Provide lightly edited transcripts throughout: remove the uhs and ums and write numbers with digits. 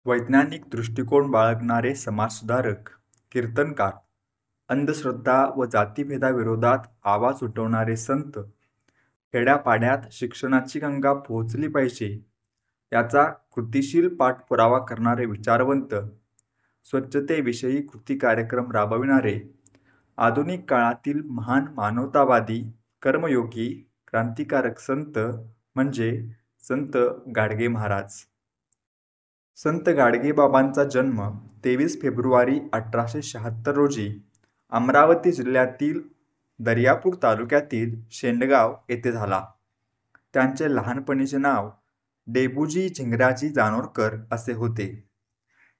वैज्ञानिक दृष्टिकोन बाळगणारे समाजसुधारक, कीर्तनकार, अंधश्रद्धा व जातीभेदाविरोधात आवाज उठवणारे संत, खेड्यापाड्यात शिक्षणाची गंगा पोहोचली पाहिजे याचा कृतिशील पाठपुरावा करणारे विचारवंत, स्वच्छतेविषयी कृती कार्यक्रम राबविणारे, आधुनिक काळातील महान मानवतावादी, कर्मयोगी, क्रांतिकारक संत म्हणजे संत गाडगे महाराज. संत गाडगेबाबांचा जन्म 23 फेब्रुवारी 1876 रोजी अमरावती जिल्ह्यातील दर्यापूर तालुक्यातील शेंडगाव येथे झाला. त्यांचे लहानपणीचे नाव डेबूजी झिंगराजी जानोरकर असे होते.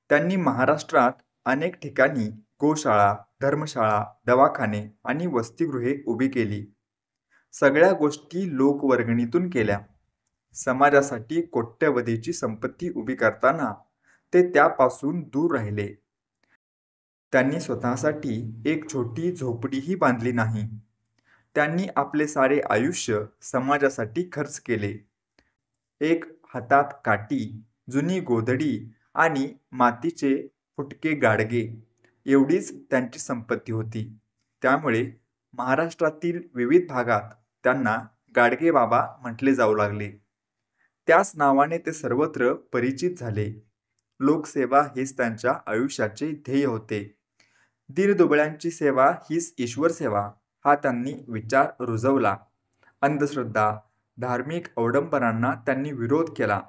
त्यांनी महाराष्ट्रात अनेक ठिकाणी गोशाळा, धर्मशाळा, दवाखाने आणि वसतिगृहे उभी केली. सगळ्या गोष्टी लोकवर्गणीतून केल्या. समाजासाठी कोट्यवधीची संपत्ती उभी करताना ते त्यापासून दूर राहिले. त्यांनी स्वतःसाठी एक छोटी झोपडीही बांधली नाही. त्यांनी आपले सारे आयुष्य समाजासाठी खर्च केले. एक हातात काठी, जुनी गोधडी आणि मातीचे फुटके गाडगे एवढीच त्यांची संपत्ती होती. त्यामुळे महाराष्ट्रातील विविध भागात त्यांना गाडगे बाबा म्हटले जाऊ लागले. त्याच नावाने ते सर्वत्र परिचित झाले. लोकसेवा हेच त्यांच्या आयुष्याचे ध्येय होते. दीनदुबळ्यांची सेवा हीच ईश्वर सेवा हा त्यांनी विचार रुजवला. अंधश्रद्धा, धार्मिक अवडंबरांना त्यांनी विरोध केला.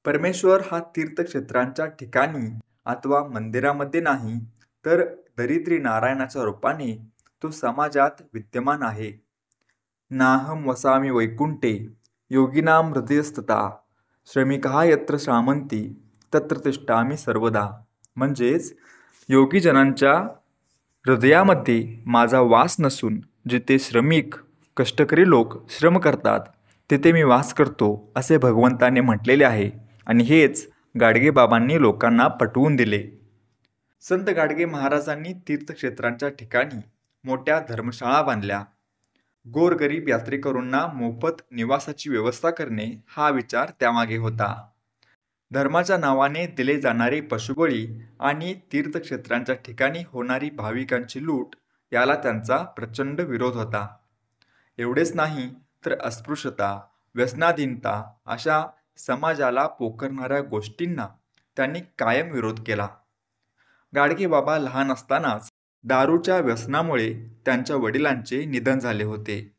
परमेश्वर हा तीर्थक्षेत्रांच्या ठिकाणी अथवा मंदिरामध्ये नाही, तर दरिद्री नारायणाच्या रूपाने तो समाजात विद्यमान आहे. नाहं वसामि वैकुंठे योगिनां हृदयस्थता श्रमिकः यत्र श्रामन्ति तत्र तिष्ठामि सर्वदा. म्हणजेच योगीजनांच्या हृदयामध्ये माझा वास नसून जिथे श्रमिक कष्टकरी लोक श्रम करतात तिथे मी वास करतो असे भगवंताने म्हटलेले आहे. आणि हेच गाडगेबाबांनी लोकांना पटवून दिले. संत गाडगे महाराजांनी तीर्थक्षेत्रांच्या ठिकाणी मोठ्या धर्मशाळा बांधल्या. गोरगरीब यात्रेकरूंना मोफत निवासाची व्यवस्था करणे हा विचार त्यामागे होता. धर्माच्या नावाने दिले जाणारे पशुबळी आणि तीर्थक्षेत्रांच्या ठिकाणी होणारी भाविकांची लूट याला त्यांचा प्रचंड विरोध होता. एवढेच नाही तर अस्पृश्यता, व्यसनाधीनता अशा समाजाला पोखरणाऱ्या गोष्टींना त्यांनी कायम विरोध केला. गाडगेबाबा लहान असतानाच दारूच्या व्यसनामुळे त्यांच्या वडिलांचे निधन झाले होते.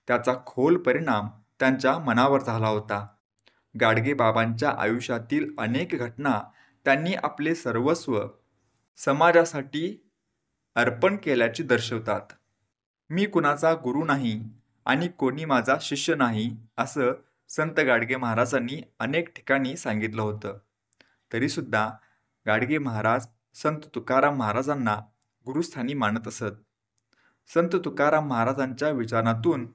त्याचा खोल परिणाम त्यांच्या मनावर झाला होता. गाडगेबाबांच्या आयुष्यातील अनेक घटना त्यांनी आपले सर्वस्व समाजासाठी अर्पण केल्याचे दर्शवतात. मी कुणाचा गुरु नाही आणि कोणी माझा शिष्य नाही असं संत गाडगे महाराजांनी अनेक ठिकाणी सांगितलं होतं. तरीसुद्धा गाडगे महाराज संत तुकाराम महाराजांना गुरुस्थानी मानत असत. संत तुकाराम महाराजांच्या विचारातून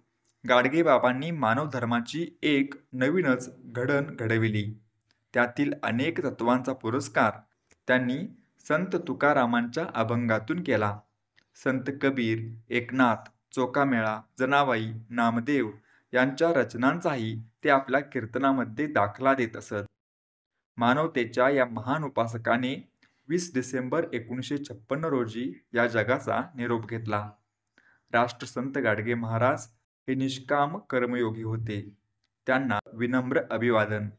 गाडगेबाबांनी मानव धर्माची एक नवीनच घडण घडविली. त्यातील अनेक तत्वांचा पुरस्कार त्यांनी संत तुकारामांच्या अभंगातून केला. संत कबीर, एकनाथ, चोखामेळा, जनाबाई, नामदेव यांच्या रचनांचाही ते आपल्या कीर्तनामध्ये दाखला देत असत. मानवतेच्या या महान उपासकाने 20 डिसेंबर 1956 रोजी या जगाचा निरोप घेतला. राष्ट्रसंत गाडगे महाराज हे निष्काम कर्मयोगी होते. त्यांना विनम्र अभिवादन.